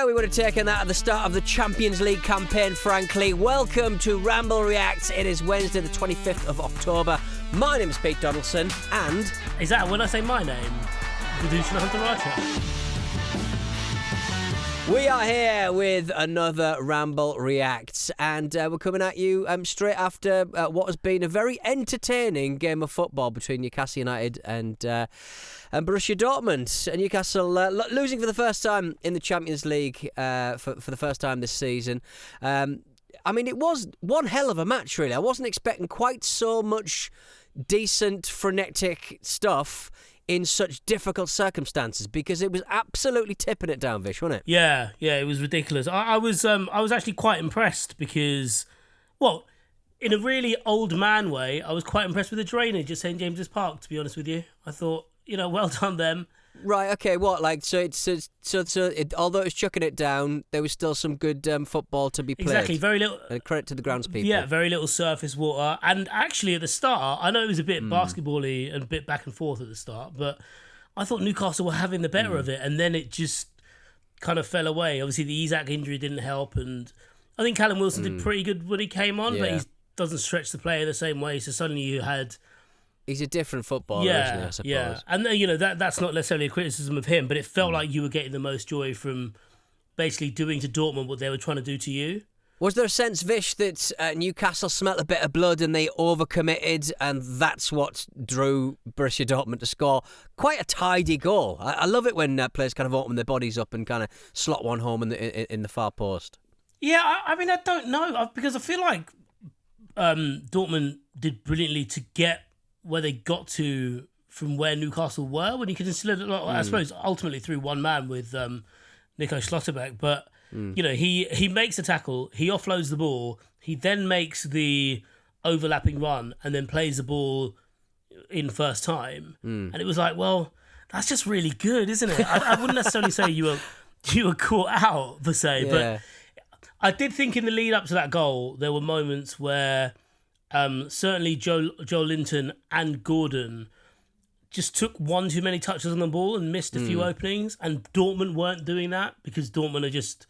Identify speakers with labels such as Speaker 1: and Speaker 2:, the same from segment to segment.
Speaker 1: swear we would have taken that at the start of the Champions League campaign, frankly. Welcome to Ramble Reacts. It is Wednesday, the 25th of October. My name is Pete Donaldson, and...
Speaker 2: Is that when I say my name? Vidushan Huntaracha.
Speaker 1: We are here with another Ramble Reacts, and we're coming at you straight after what has been a very entertaining game of football between Newcastle United and Borussia Dortmund. Newcastle losing for the first time in the Champions League for the first time this season. I mean, it was one hell of a match, really. I wasn't expecting quite so much decent, frenetic stuff in such difficult circumstances, because it was absolutely tipping it down, Vish, wasn't it?
Speaker 2: Yeah, it was ridiculous. I was actually quite impressed because, well, in a really old man way, I was quite impressed with the drainage at St James's Park, to be honest with you. I thought, well done them.
Speaker 1: Right, okay, what, like, so although it was chucking it down, there was still some good football to be played.
Speaker 2: Exactly, very little...
Speaker 1: And credit to the groundspeople.
Speaker 2: Yeah, very little surface water. And actually, at the start, I know it was a bit basketball-y and a bit back and forth at the start, but I thought Newcastle were having the better of it, and then it just kind of fell away. Obviously, the Isak injury didn't help, and I think Callum Wilson did pretty good when he came on, but he doesn't stretch the player the same way, so suddenly you had...
Speaker 1: He's a different footballer, isn't he, I suppose?
Speaker 2: Yeah, and that's not necessarily a criticism of him, but it felt like you were getting the most joy from basically doing to Dortmund what they were trying to do to you.
Speaker 1: Was there a sense, Vish, that Newcastle smelt a bit of blood and they overcommitted, and that's what drew Borussia Dortmund to score quite a tidy goal? I love it when players kind of open their bodies up and kind of slot one home in the far post.
Speaker 2: Yeah, I mean, I don't know, because I feel like Dortmund did brilliantly to get where they got to from where Newcastle were, when you could instill it, I suppose, ultimately through one man with Nico Schlotterbeck. But, he makes a tackle, he offloads the ball, he then makes the overlapping run and then plays the ball in first time. And it was like, well, that's just really good, isn't it? I wouldn't necessarily say you were caught out, per se, but I did think in the lead up to that goal, there were moments where... certainly Joe Linton and Gordon just took one too many touches on the ball and missed a few openings, and Dortmund weren't doing that because Dortmund are just,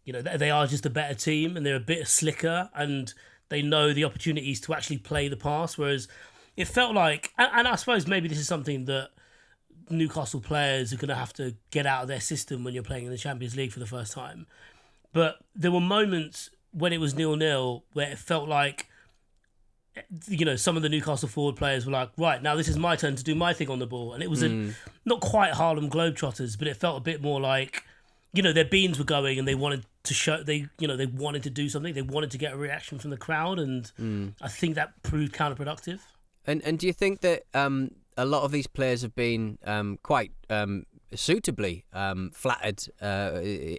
Speaker 2: they are just a better team and they're a bit slicker and they know the opportunities to actually play the pass, whereas it felt like, and I suppose maybe this is something that Newcastle players are going to have to get out of their system when you're playing in the Champions League for the first time, but there were moments when it was 0-0 where it felt like some of the Newcastle forward players were like, right, now this is my turn to do my thing on the ball. And it was not quite Harlem Globetrotters, but it felt a bit more like, their beans were going and they wanted to show, they wanted to do something. They wanted to get a reaction from the crowd. And I think that proved counterproductive. And
Speaker 1: do you think that a lot of these players have been quite... suitably flattered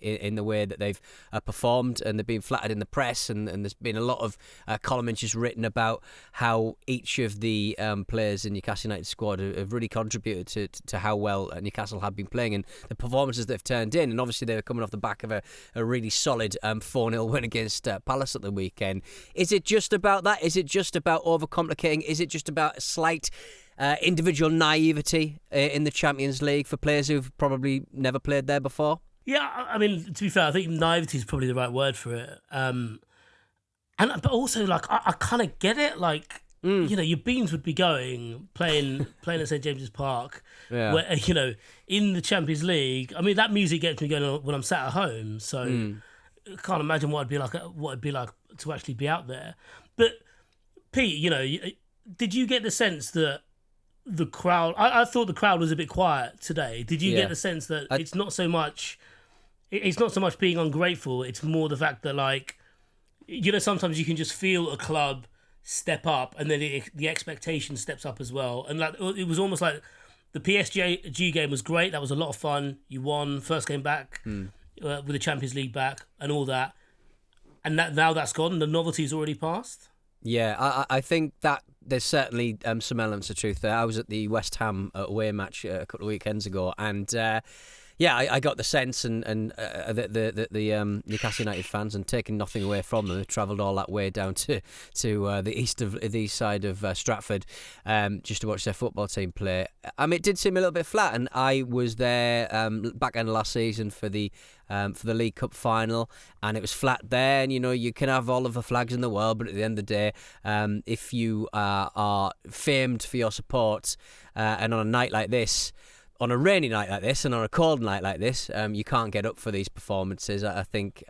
Speaker 1: in the way that they've performed, and they've been flattered in the press, and there's been a lot of column inches written about how each of the players in Newcastle United squad have really contributed to how well Newcastle have been playing and the performances they've turned in, and obviously they're coming off the back of a really solid 4-0 win against Palace at the weekend. Is it just about that? Is it just about overcomplicating? Is it just about a slight individual naivety in the Champions League for players who've probably never played there before?
Speaker 2: Yeah, I mean, to be fair, I think naivety is probably the right word for it. But also, like, I kind of get it. Like, your beans would be going playing at St James's Park, where in the Champions League. I mean, that music gets me going when I'm sat at home. So I can't imagine what it'd be like to actually be out there. But Pete, did you get the sense that the crowd... I thought the crowd was a bit quiet today. Did you get the sense that it's not so much being ungrateful, it's more the fact that, like, sometimes you can just feel a club step up and then the expectation steps up as well. And like it was almost like the PSG game was great. That was a lot of fun. You won, first game back with the Champions League back and all that. And now that's gone. The novelty's already passed.
Speaker 1: Yeah, I think that there's certainly some elements of truth there. I was at the West Ham away match a couple of weekends ago, and Yeah, I got the sense, and the Newcastle United fans, and taking nothing away from them, they travelled all that way down to the east side of Stratford, just to watch their football team play. I mean, it did seem a little bit flat, and I was there back end of last season for the League Cup final, and it was flat there. And you can have all of the flags in the world, but at the end of the day, if you are famed for your support, and on a night like this, on a rainy night like this, and on a cold night like this, you can't get up for these performances. I think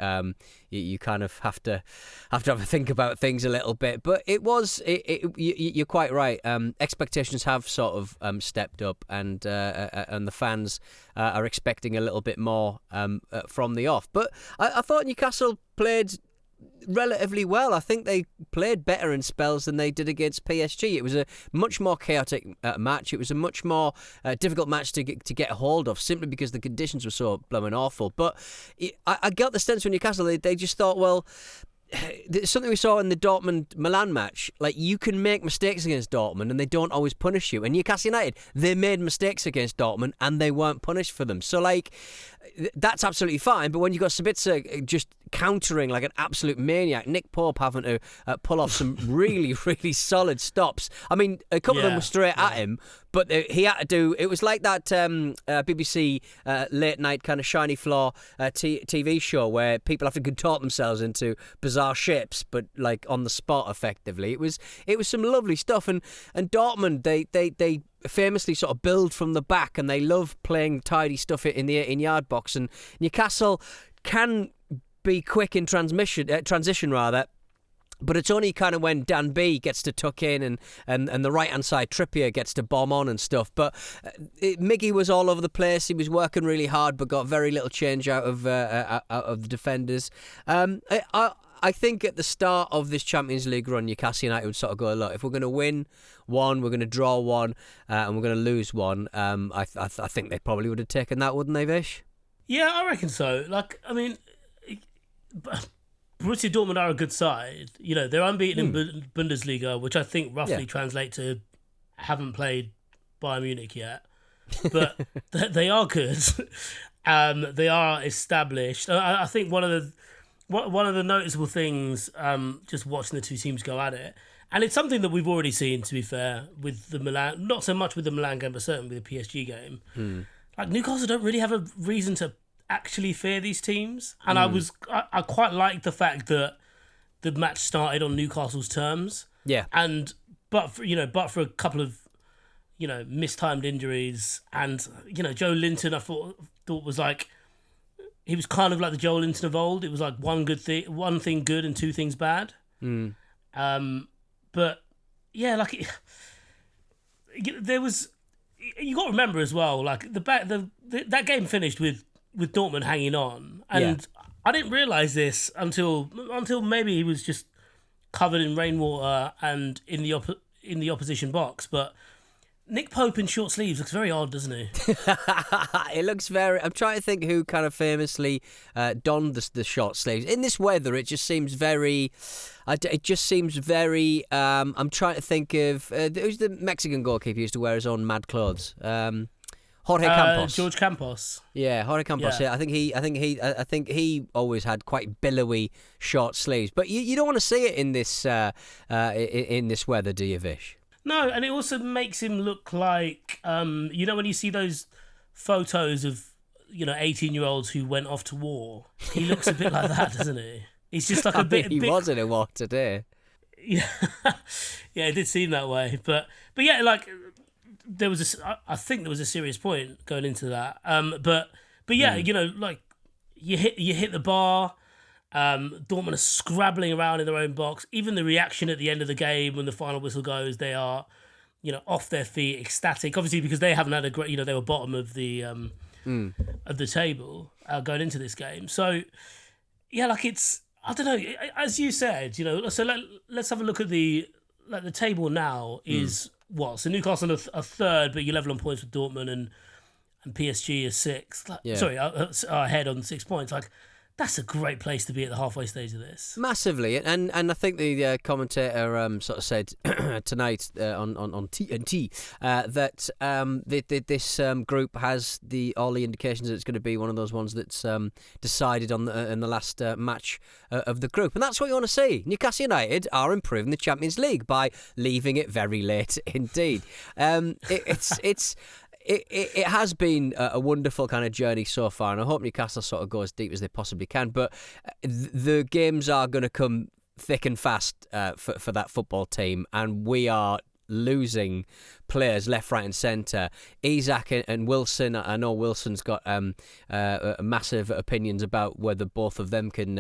Speaker 1: you kind of have to have a think about things a little bit. But you're quite right. Expectations have sort of stepped up, and the fans are expecting a little bit more from the off. But I thought Newcastle played relatively well. I think they played better in spells than they did against PSG. It was a much more chaotic match. It was a much more difficult match to get a hold of, simply because the conditions were so blooming awful. But I got the sense from Newcastle, they just thought, well, something we saw in the Dortmund-Milan match, like, you can make mistakes against Dortmund and they don't always punish you. And Newcastle United, they made mistakes against Dortmund and they weren't punished for them. So, like, that's absolutely fine. But when you've got Sabitzer just countering like an absolute maniac, Nick Pope having to pull off some really, really solid stops. I mean, a couple of them were straight at him, but he had to do... It was like that BBC late night kind of shiny floor TV show where people have to contort themselves into bizarre shapes, but like on the spot effectively. It was some lovely stuff. And Dortmund, they famously sort of build from the back, and they love playing tidy stuff in the 18-yard box. And Newcastle can be quick in transition rather, but it's only kind of when Dan B gets to tuck in and the right-hand side Trippier gets to bomb on and stuff. But Miggy was all over the place. He was working really hard, but got very little change out of the defenders. I think at the start of this Champions League run, Newcastle United would sort of go, look, if we're going to win one, we're going to draw one, and we're going to lose one. I think they probably would have taken that, wouldn't they, Vish?
Speaker 2: Yeah, I reckon so. Like, I mean, Borussia Dortmund are a good side. They're unbeaten in Bundesliga, which I think roughly translate to haven't played Bayern Munich yet. But they are good. They are established. I think one of the noticeable things, just watching the two teams go at it, and it's something that we've already seen, to be fair, with the Milan, not so much with the Milan game, but certainly with the PSG game. Like, Newcastle don't really have a reason to actually fear these teams, and I quite like the fact that the match started on Newcastle's terms. Yeah, but for a couple of mistimed injuries, and Joe Linton, I thought was like, he was kind of like the Joe Linton of old. It was like one thing good and two things bad. But yeah, like there was. You got to remember as well, like that game finished with Dortmund hanging on, and I didn't realise this until maybe he was just covered in rainwater and in the opposition box. But Nick Pope in short sleeves looks very odd, doesn't he?
Speaker 1: It looks very... I'm trying to think who kind of famously donned the short sleeves. In this weather, it just seems very... It just seems very... I'm trying to think of... who's the Mexican goalkeeper who used to wear his own mad clothes? Jorge Campos.
Speaker 2: George Campos.
Speaker 1: Yeah, Jorge Campos. Yeah. I think he always had quite billowy short sleeves. But you don't want to see it in this weather, do you, Vish?
Speaker 2: No, and it also makes him look like, when you see those photos of, 18-year-olds who went off to war, he looks a bit like that, doesn't he? He's just like
Speaker 1: he was in a war today.
Speaker 2: Yeah, yeah, it did seem that way. But yeah, like, I think there was a serious point going into that. But yeah, like, you hit the bar. Dortmund are scrabbling around in their own box. Even the reaction at the end of the game when the final whistle goes, they are, off their feet, ecstatic. Obviously, because they haven't had a great, they were bottom of the table going into this game. So yeah, like, it's, I don't know, as you said, So let's have a look at the table now. Is what? So Newcastle are third, but you're level on points with Dortmund, and PSG is sixth. Sorry, are ahead on 6 points. Like, That's a great place to be at the halfway stage of this.
Speaker 1: Massively, and I think the commentator sort of said tonight on TNT that this group has all the indications that it's going to be one of those ones that's decided on in the last match of the group, and that's what you want to see. Newcastle United are improving the Champions League by leaving it very late indeed. It has been a wonderful kind of journey so far, and I hope Newcastle sort of go as deep as they possibly can. But the games are going to come thick and fast for that football team, and we are losing players left, right, and centre. Isak and Wilson. I know Wilson's got massive opinions about whether both of them can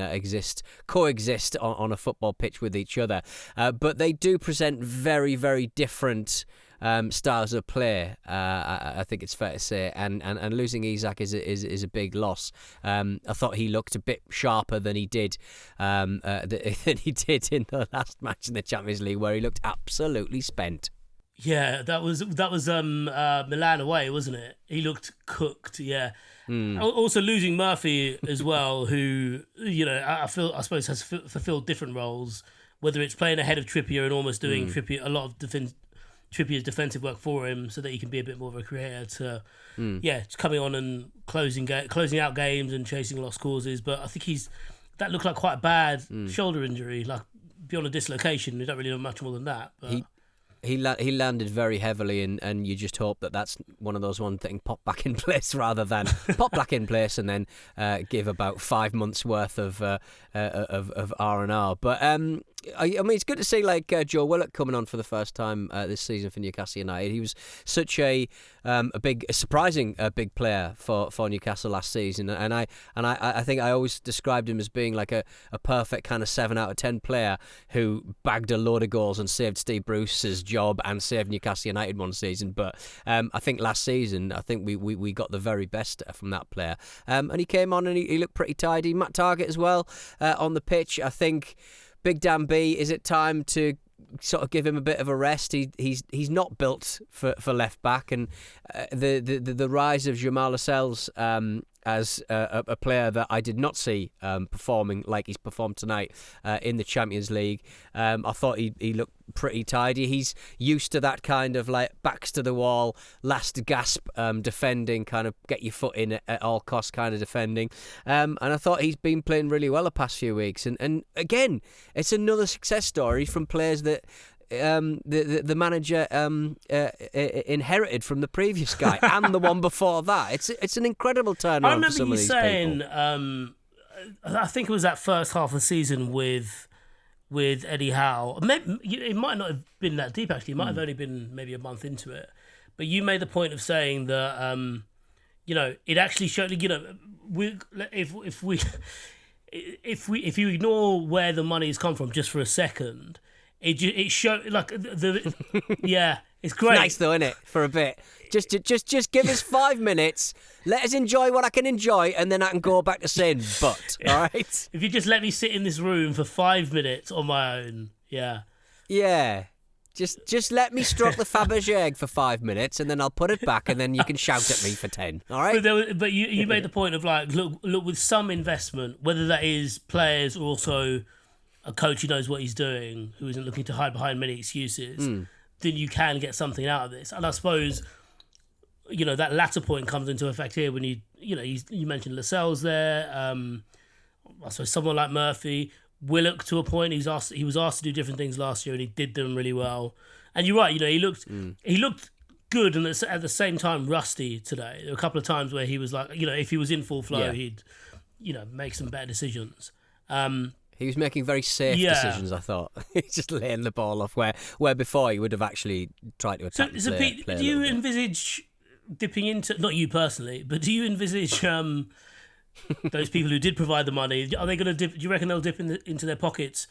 Speaker 1: coexist on a football pitch with each other. But they do present very, very different styles of play, I think it's fair to say, and losing Isak is a big loss. I thought he looked a bit sharper than he did in the last match in the Champions League, where he looked absolutely spent.
Speaker 2: Yeah, that was Milan away, wasn't it? He looked cooked. Yeah. Also losing Murphy as well, who I suppose has fulfilled different roles, whether it's playing ahead of Trippier and almost doing Trippier a lot of Trippier's defensive work for him, so that he can be a bit more of a creator to, just coming on and closing out games and chasing lost causes. But I think that looked like quite a bad shoulder injury, like beyond a dislocation. We don't really know much more than that. But
Speaker 1: He landed very heavily, and you just hope that that's one of those ones that can pop back in place rather than pop back in place and then give about 5 months worth of R&R. But I mean, it's good to see Joe Willock coming on for the first time this season for Newcastle United. He was such a surprising big player for Newcastle last season, and I think I always described him as being like a perfect kind of 7 out of 10 player who bagged a load of goals and saved Steve Bruce's job and saved Newcastle United one season. But I think last season, I think we got the very best from that player, and he came on and he looked pretty tidy. Matt Targett as well on the pitch. I think Big Dan B, is it time to sort of give him a bit of a rest? He's not built for left back, and the rise of Jamal Lascelles as a player that I did not see performing like he's performed tonight in the Champions League. I thought he looked pretty tidy. He's used to that kind of like backs to the wall, last gasp defending, kind of get your foot in at all costs kind of defending. And I thought he's been playing really well the past few weeks. And again, it's another success story from players that the manager inherited from the previous guy and the one before that. It's an incredible turnaround for some of these people. I remember you
Speaker 2: saying, I think it was that first half of the season with Eddie Howe. It might not have been that deep, actually. It might have only been maybe a month into it. But you made the point of saying that, it actually showed, if you ignore where the money has come from just for a second, it showed like it's great.
Speaker 1: Nice though, isn't it? For a bit, just give us 5 minutes. Let us enjoy what I can enjoy, and then I can go back to saying but. All right.
Speaker 2: If you just let me sit in this room for 5 minutes on my own, yeah.
Speaker 1: Just let me stroke the Fabergé egg for 5 minutes, and then I'll put it back, and then you can shout at me for 10. All right.
Speaker 2: But you made the point of like look with some investment, whether that is players or also a coach who knows what he's doing, who isn't looking to hide behind many excuses, then you can get something out of this. And I suppose, that latter point comes into effect here when you mentioned Lascelles there. I suppose someone like Murphy, Willock to a point. He was asked to do different things last year, and he did them really well. And you're right, he looked good, and at the same time rusty today. There were a couple of times where he was like, if he was in full flow, he'd make some better decisions.
Speaker 1: He was making very safe decisions, I thought. He's just laying the ball off where before he would have actually tried to attack the player.
Speaker 2: Pete, do you envisage dipping into, not you personally, but do you envisage those people who did provide the money, are they going to dip? Do you reckon they'll dip into their pockets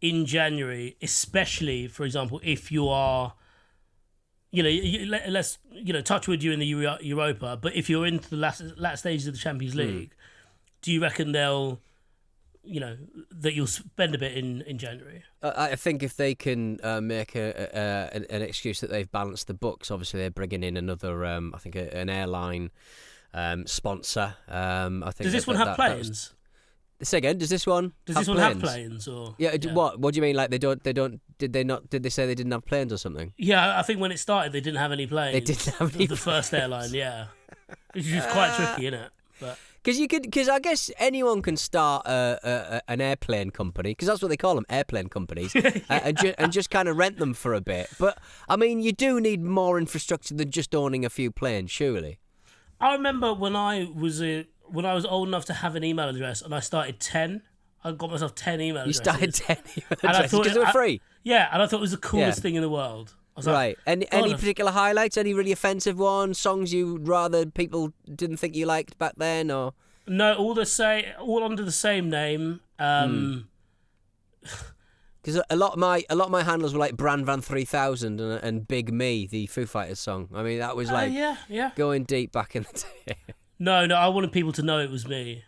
Speaker 2: in January, especially, for example, if you are, let's touch wood, you're in the Europa, but if you're into the last stages of the Champions League, do you reckon they'll, that you'll spend a bit in January?
Speaker 1: I think if they can make an excuse that they've balanced the books, obviously they're bringing in another, I think, an airline sponsor. I think
Speaker 2: does this one have planes?
Speaker 1: Say again, does this one
Speaker 2: have planes or?
Speaker 1: Yeah, what do you mean? Like did they say they didn't have planes or something?
Speaker 2: Yeah, I think when it started they didn't have any planes.
Speaker 1: They didn't have any
Speaker 2: the first airline, yeah. Which is quite tricky, isn't it? But
Speaker 1: because I guess anyone can start an airplane company, because that's what they call them, airplane companies, and just kind of rent them for a bit. But I mean, you do need more infrastructure than just owning a few planes, surely.
Speaker 2: I remember when I was old enough to have an email address, and I started 10. I got myself 10 email addresses.
Speaker 1: You started 10 email addresses because they were free.
Speaker 2: Yeah, and I thought it was the coolest thing in the world.
Speaker 1: Right. Any particular highlights? Any really offensive ones? Songs you'd rather people didn't think you liked back then, or?
Speaker 2: No, all under the same name.
Speaker 1: Because a lot of my handles were like Brand Van 3000 and Big Me, the Foo Fighters song. I mean, that was like going deep back in the day.
Speaker 2: No, I wanted people to know it was me.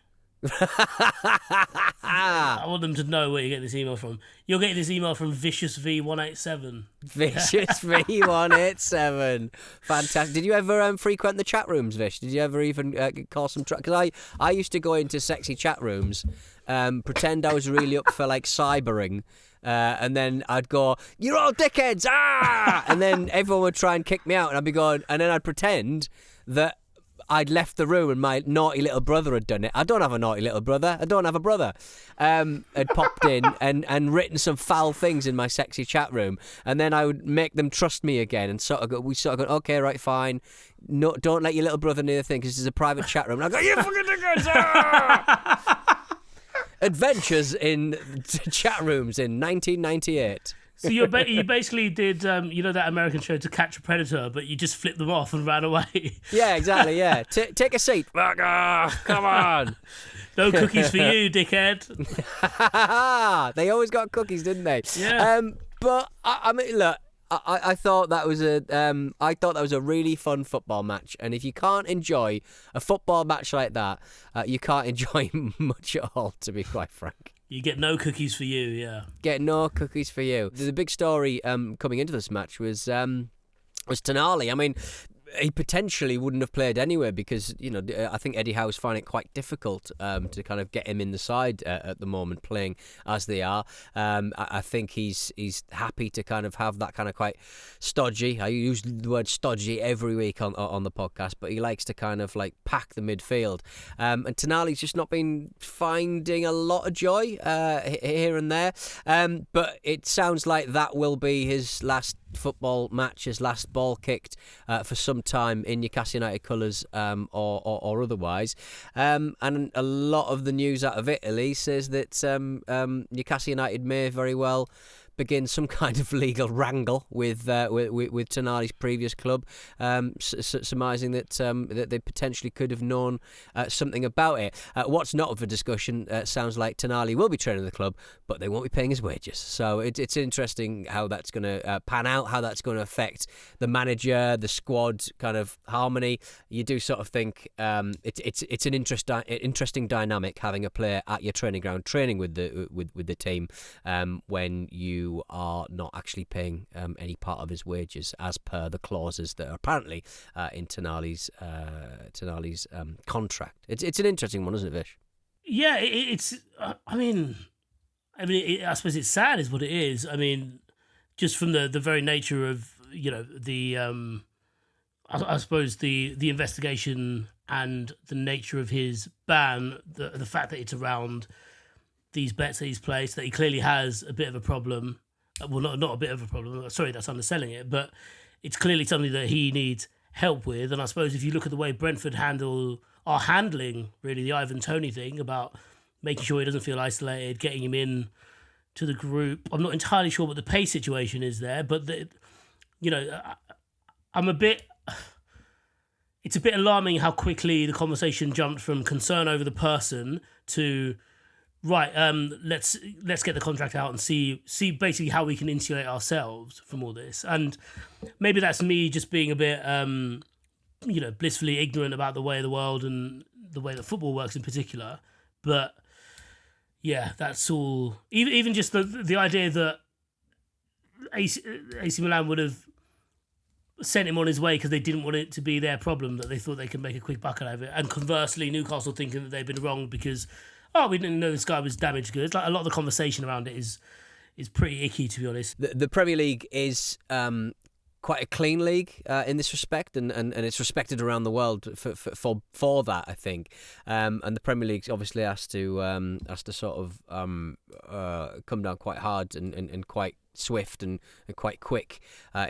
Speaker 2: I want them to know where you get this email from. You'll get this email from Vicious V187.
Speaker 1: Vicious V187. Fantastic. Did you ever frequent the chat rooms, Vish? Did you ever even call some... Because I used to go into sexy chat rooms, pretend I was really up for like cybering, and then I'd go, "You're all dickheads!" Ah! And then everyone would try and kick me out, and I'd be going... And then I'd pretend that I'd left the room and my naughty little brother had done it. I don't have a naughty little brother. I don't have a brother. Had popped in and written some foul things in my sexy chat room, and then I would make them trust me again. And we sort of go, okay, right, fine. No, don't let your little brother near the thing because it's a private chat room. And I go, "You fucking dickheads!" Ah! Adventures in chat rooms in 1998.
Speaker 2: So you basically did, that American show To Catch a Predator, but you just flipped them off and ran away.
Speaker 1: Yeah, exactly, yeah. Take a seat. Come on.
Speaker 2: No cookies for you, dickhead.
Speaker 1: They always got cookies, didn't they?
Speaker 2: Yeah.
Speaker 1: But, I mean, look, I thought that was a really fun football match, and if you can't enjoy a football match like that, you can't enjoy much at all, to be quite frank.
Speaker 2: You get no cookies for you, yeah.
Speaker 1: Get no cookies for you. The big story coming into this match was Tonali. I mean, he potentially wouldn't have played anyway because, I think Eddie Howe's finding it quite difficult to kind of get him in the side at the moment, playing as they are. I think he's happy to kind of have that kind of quite stodgy. I use the word stodgy every week on the podcast, but he likes to kind of like pack the midfield. And Tonali's just not been finding a lot of joy here and there. But it sounds like that will be his last football match, his last ball kicked for some time in Newcastle United colours or otherwise. And a lot of the news out of Italy says that Newcastle United may very well begin some kind of legal wrangle with Tonali's previous club, surmising that they potentially could have known something about it. What's not up for discussion sounds like Tonali will be training the club, but they won't be paying his wages. So it's interesting how that's going to pan out, how that's going to affect the manager, the squad kind of harmony. You do sort of think it's an interesting dynamic having a player at your training ground training with the team when you are not actually paying any part of his wages as per the clauses that are apparently in Tonali's contract. It's an interesting one, isn't it, Vish?
Speaker 2: Yeah, it's. I suppose it's sad, is what it is. I mean, just from the very nature of the I suppose the investigation and the nature of his ban, the fact that it's around these bets that he's placed, that he clearly has a bit of a problem. Well, not a bit of a problem. Sorry, that's underselling it. But it's clearly something that he needs help with. And I suppose if you look at the way Brentford are handling really the Ivan Toney thing about making sure he doesn't feel isolated, getting him in to the group. I'm not entirely sure what the pay situation is there, but I'm a bit. It's a bit alarming how quickly the conversation jumped from concern over the person to, right, let's get the contract out and see basically how we can insulate ourselves from all this. And maybe that's me just being a bit, blissfully ignorant about the way of the world and the way that football works in particular. But yeah, that's all. Even just the idea that AC Milan would have sent him on his way because they didn't want it to be their problem, that they thought they could make a quick buck out of it. And conversely, Newcastle thinking that they've been wronged because oh, we didn't know this guy was damaged goods. Like, a lot of the conversation around it is pretty icky, to be honest.
Speaker 1: The Premier League is quite a clean league in this respect, and it's respected around the world for that, I think. And the Premier League obviously has to sort of come down quite hard and quite swift and quite quick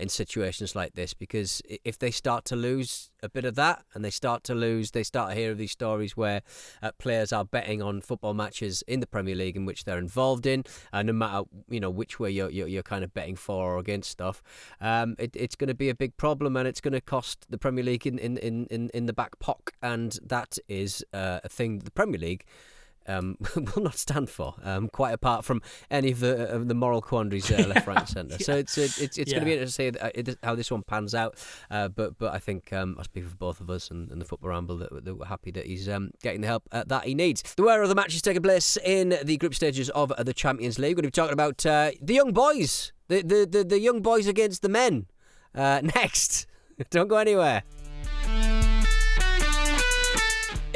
Speaker 1: in situations like this, because if they start to lose a bit of that and they start to hear of these stories where players are betting on football matches in the Premier League in which they're involved in, no matter which way you're kind of betting for or against stuff, it's going to be a big problem, and it's going to cost the Premier League in the back pocket, and that is a thing that the Premier League will not stand for, quite apart from any of the moral quandaries left, right, and centre. So it's going to be interesting to see how this one pans out. But I think I speak for both of us and the Football Ramble that we're happy that he's getting the help that he needs. There were other matches taking place in the group stages of the Champions League. We're going to be talking about the young boys, the young boys against the men. Next, don't go anywhere.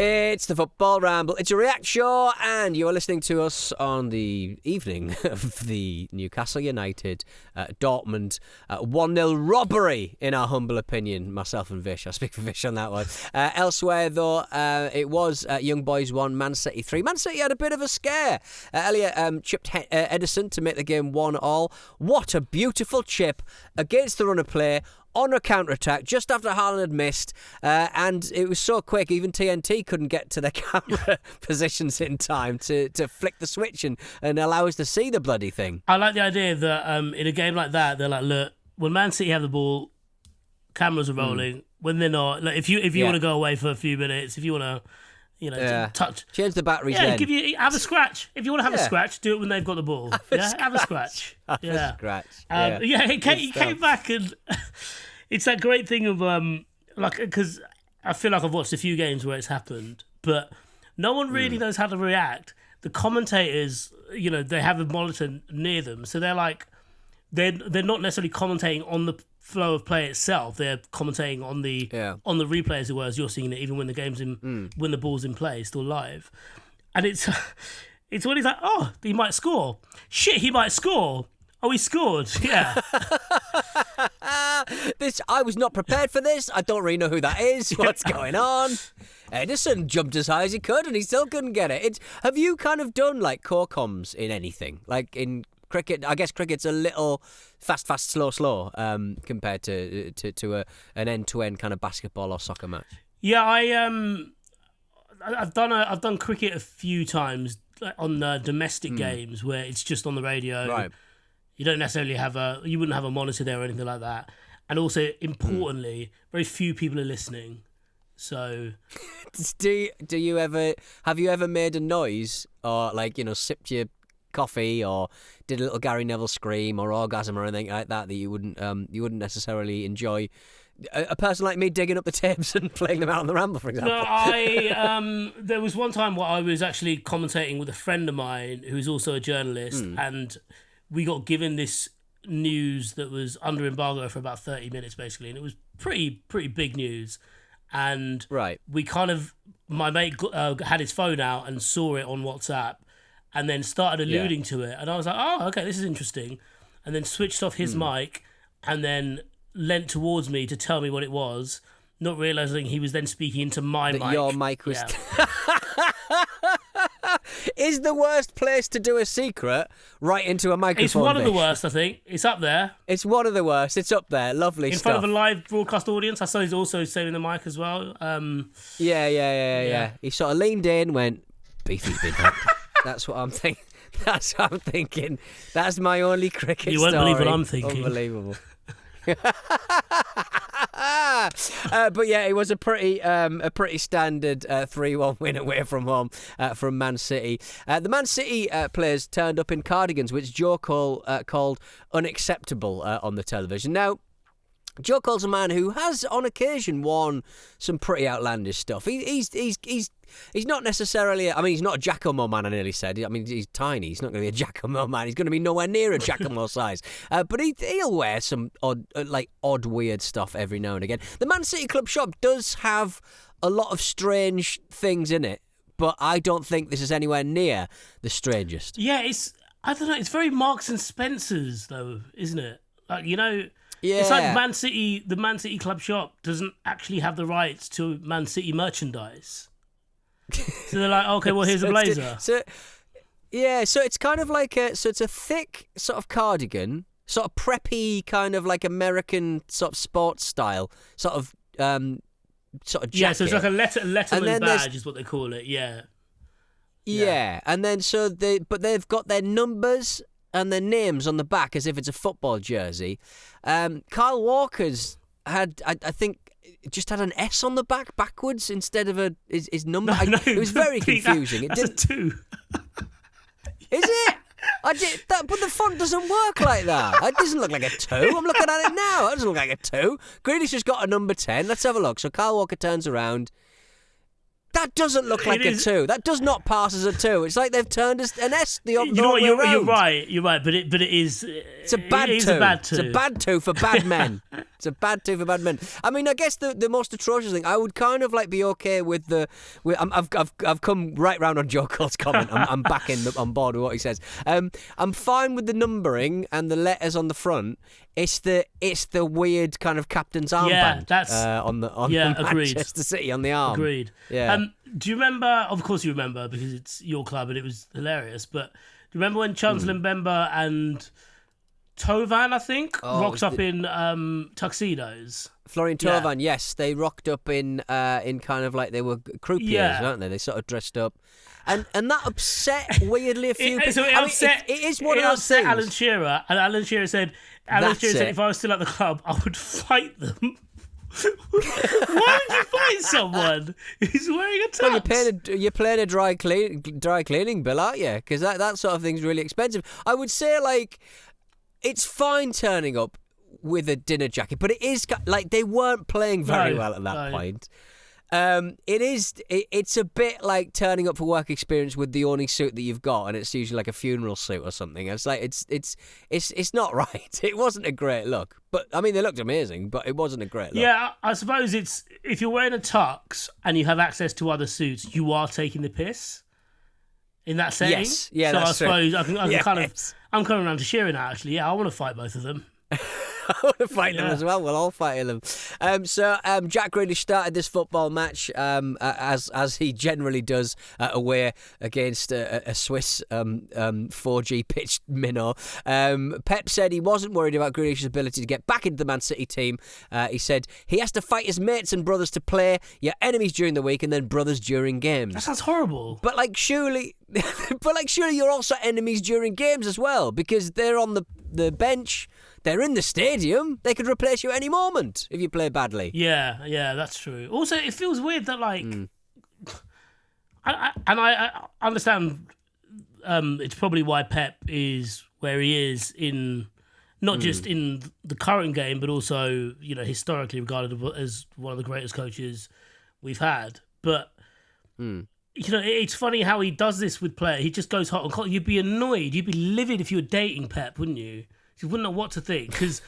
Speaker 1: It's the Football Ramble. It's a react show, and you are listening to us on the evening of the Newcastle United Dortmund 1-0 robbery, in our humble opinion. Myself and Vish. I speak for Vish on that one. Elsewhere, though, it was Young Boys 1, Man City 3. Man City had a bit of a scare. Elliot chipped Edison to make the game 1-1. What a beautiful chip against the run of play, on a counter-attack just after Haaland had missed, and it was so quick even TNT couldn't get to their camera positions in time to flick the switch and allow us to see the bloody thing.
Speaker 2: I like the idea that in a game like that, they're like, look, when Man City have the ball, cameras are rolling. When they're not, like, if you want to go away for a few minutes, if you want to touch,
Speaker 1: change the batteries. Then
Speaker 2: have a scratch. If you want to have a scratch, do it when they've got the ball. Have a scratch.
Speaker 1: Have a scratch.
Speaker 2: He came back, and it's that great thing of because I feel like I've watched a few games where it's happened, but no one really knows how to react. The commentators, they have a monitor near them, so they're like, they're not necessarily commentating on the flow of play itself. They're commentating on the replay, as it were, as you're seeing it, even when the game's when the ball's in play, still live. And it's when he's like, oh, he might score. Shit, he might score. Oh, he scored. Yeah.
Speaker 1: I was not prepared for this. I don't really know who that is. What's going on? Edison jumped as high as he could, and he still couldn't get it. Have you kind of done like core comms in anything, like in cricket? I guess cricket's a little fast, slow, compared to an end-to-end kind of basketball or soccer match. Yeah,
Speaker 2: I've done cricket a few times, like, on domestic games where it's just on the radio.
Speaker 1: Right.
Speaker 2: You don't necessarily you wouldn't have a monitor there or anything like that. And also, importantly, very few people are listening. So,
Speaker 1: have you ever made a noise or sipped your coffee or did a little Gary Neville scream or orgasm or anything like that you wouldn't necessarily enjoy? A person like me digging up the tapes and playing them out on the Ramble, for example.
Speaker 2: No, there was one time where I was actually commentating with a friend of mine who's also a journalist, and we got given this news that was under embargo for about 30 minutes, basically, and it was pretty big news. And we my mate had his phone out and saw it on WhatsApp, and then started alluding to it, and I was like, oh, okay, this is interesting, and then switched off his mic, and then leant towards me to tell me what it was, not realising he was then speaking into my mic.
Speaker 1: Your mic was... Is the worst place to do a secret right into a microphone?
Speaker 2: It's one of the worst, I think. It's up there.
Speaker 1: It's one of the worst. It's up there. Lovely stuff.
Speaker 2: In front of a live broadcast audience. I saw he's also saving the mic as well.
Speaker 1: Yeah. He sort of leaned in, went, beefy's been hooked. That's what I'm thinking. That's what I'm thinking. That's my only cricket story.
Speaker 2: You won't believe what I'm thinking.
Speaker 1: Unbelievable. But yeah, it was a pretty standard 3-1 win away from home from Man City. The Man City players turned up in cardigans, which Joe called unacceptable on the television. Now, Joe Cole's a man who has, on occasion, worn some pretty outlandish stuff. He's not necessarily... I mean, he's not a Giacomo man, I nearly said. I mean, he's tiny. He's not going to be a Giacomo man. He's going to be nowhere near a Giacomo size. But he'll wear some odd, weird stuff every now and again. The Man City club shop does have a lot of strange things in it. but I don't think this is anywhere near the strangest.
Speaker 2: Yeah, I don't know. It's very Marks and Spencer's though, isn't it? Like, you know, it's like Man City. The Man City club shop doesn't actually have the rights to Man City merchandise. So they're like, okay, well, here's a blazer.
Speaker 1: So it's kind of like it's a thick sort of cardigan, sort of preppy, kind of like American sort of sports style, sort of jacket.
Speaker 2: Yeah, so it's like a Letterman badge is what they call it. Yeah.
Speaker 1: Yeah, and then they've got their numbers and their names on the back as if it's a football jersey. Kyle Walker's had, I think, just had an S on the back backwards instead of his number.
Speaker 2: No,
Speaker 1: it was very confusing.
Speaker 2: That's a 2.
Speaker 1: Is it? I did that, but the font doesn't work like that. It doesn't look like a 2. I'm looking at it now. It doesn't look like a 2. Grealish has got a number 10. Let's have a look. So Kyle Walker turns around. That doesn't look like a 2. That does not pass as a 2. It's like they've turned an S the other way around.
Speaker 2: You're right, but it is.
Speaker 1: It's a bad 2. It's a bad 2 for bad men. It's a bad 2 for bad men. I mean, I guess the most atrocious thing, I would kind of like be okay with I've come right round on Joe Cole's comment. I'm back on board with what he says. I'm fine with the numbering and the letters on the front. It's the weird kind of captain's armband.
Speaker 2: That's
Speaker 1: on the Manchester City on the arm.
Speaker 2: Agreed.
Speaker 1: Yeah.
Speaker 2: Do you remember? Of course you remember because it's your club and it was hilarious. But do you remember when Chancellor Mbemba and Tovan, I think, rocked up in tuxedos?
Speaker 1: Florian Tovan, yes, they rocked up in kind of like they were croupiers, weren't they? They sort of dressed up, and that upset weirdly a few people.
Speaker 2: So it
Speaker 1: is one of those things.
Speaker 2: Alan Shearer, and Alan Shearer said, if I was still at the club, I would fight them. Why would you fight someone who's wearing a tux?
Speaker 1: Well, you're paying a dry cleaning bill, aren't you? Because that sort of thing's really expensive. I would say, like, it's fine turning up with a dinner jacket, but it is like they weren't playing very well at that point. It's a bit like turning up for work experience with the only suit that you've got, and it's usually like a funeral suit or something. It's like it's not right. It wasn't a great look, but I mean they looked amazing, but it wasn't a great look.
Speaker 2: Yeah, I suppose it's if you're wearing a tux and you have access to other suits, you are taking the piss in that setting.
Speaker 1: Yes, yeah,
Speaker 2: so
Speaker 1: that's
Speaker 2: I suppose
Speaker 1: true.
Speaker 2: I'm coming around to Shearer now. Actually, yeah, I want to fight both of them.
Speaker 1: I want to fight them as well. We'll all fight them. So Jack Grealish started this football match as he generally does away against a Swiss 4G pitched minnow. Pep said he wasn't worried about Grealish's ability to get back into the Man City team. He said he has to fight his mates and brothers to play, your enemies during the week and then brothers during games.
Speaker 2: That sounds horrible.
Speaker 1: But surely you're also enemies during games as well because they're on the bench. They're in the stadium. They could replace you at any moment if you play badly.
Speaker 2: Yeah, that's true. Also, it feels weird that I understand. It's probably why Pep is where he is in not just in the current game, but also historically regarded as one of the greatest coaches we've had. But it's funny how he does this with players. He just goes hot and cold. You'd be annoyed. You'd be livid if you were dating Pep, wouldn't you? You wouldn't know what to think because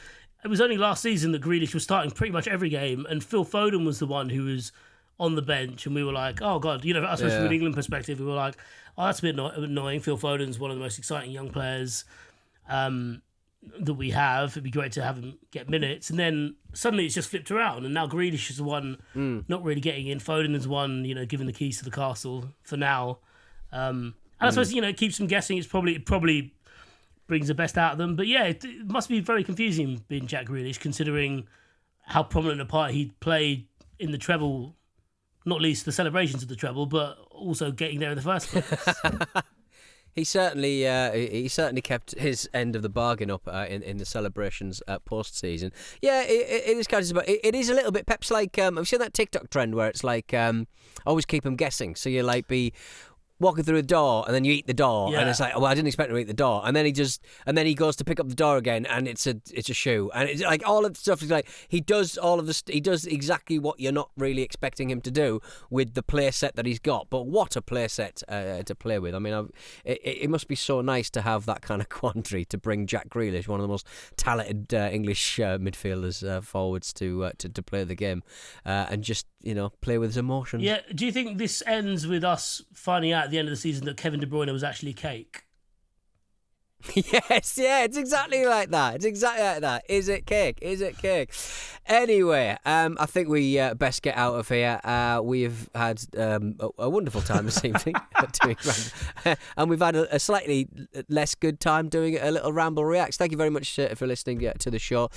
Speaker 2: it was only last season that Grealish was starting pretty much every game and Phil Foden was the one who was on the bench and we were like, oh God, I suppose from an England perspective, we were like, oh, that's a bit annoying. Phil Foden's one of the most exciting young players that we have. It'd be great to have him get minutes. And then suddenly it's just flipped around and now Grealish is the one not really getting in. Foden is one, given the keys to the castle for now. And I suppose, it keeps them guessing. It probably brings the best out of them. But yeah, it must be very confusing being Jack Grealish, considering how prominent a part he played in the treble, not least the celebrations of the treble, but also getting there in the first place.
Speaker 1: He certainly kept his end of the bargain up in the celebrations post-season. Yeah, it is kind of, it is a little bit, Pep's like, have you seen that TikTok trend where it's like, always keep them guessing, so you like be walking through the door and then you eat the door,
Speaker 2: Yeah.
Speaker 1: and it's like, well, I didn't expect to eat the door, and then he goes to pick up the door again, and it's a shoe, and it's like all of the stuff is like he does exactly what you're not really expecting him to do with the play set that he's got. But what a play set to play with! I mean, it must be so nice to have that kind of quandary to bring Jack Grealish, one of the most talented English midfielders, forwards to play the game, and just play with his emotions.
Speaker 2: Yeah. Do you think this ends with us finding out at the end of the season that Kevin De Bruyne was actually cake?
Speaker 1: Yes, yeah, it's exactly like that. It's exactly like that. Is it cake? Is it cake? Anyway, I think we best get out of here. We've had a wonderful time this evening doing Ramble, and we've had a slightly less good time doing a little Ramble Reacts. Thank you very much for listening to the show.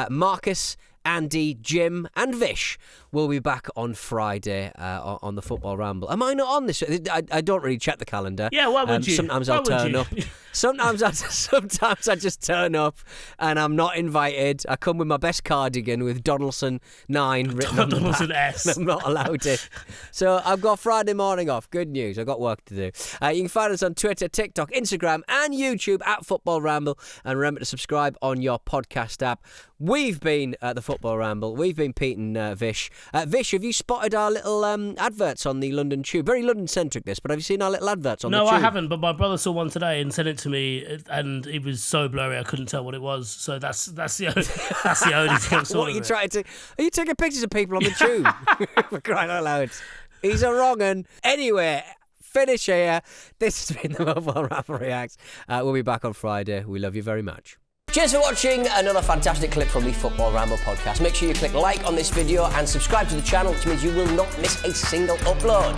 Speaker 1: Marcus, Andy, Jim and Vish will be back on Friday on the Football Ramble. Am I not on this? I don't really check the calendar.
Speaker 2: Yeah, why would you?
Speaker 1: Sometimes I'll turn up. Sometimes I just turn up and I'm not invited. I come with my best cardigan with Donaldson 9 written on the back.
Speaker 2: Donaldson S.
Speaker 1: I'm not allowed it. So I've got Friday morning off. Good news. I've got work to do. You can find us on Twitter, TikTok, Instagram and YouTube at Football Ramble. And remember to subscribe on your podcast app. We've been at the Football Ramble. We've been Pete and Vish. Vish, have you spotted our little adverts on the London Tube? Very London-centric this, but have you seen our little adverts on the Tube?
Speaker 2: No, I haven't, but my brother saw one today and sent it to me, and it was so blurry I couldn't tell what it was. So that's the only thing I'm
Speaker 1: What are you trying to... Are you taking pictures of people on the Tube? For crying out loud. He's a wrong un. Anyway... Finish here. This has been the Football Ramble Reacts. We'll be back on Friday. We love you very much. Cheers for watching another fantastic clip from the Football Ramble podcast. Make sure you click like on this video and subscribe to the channel, which means you will not miss a single upload.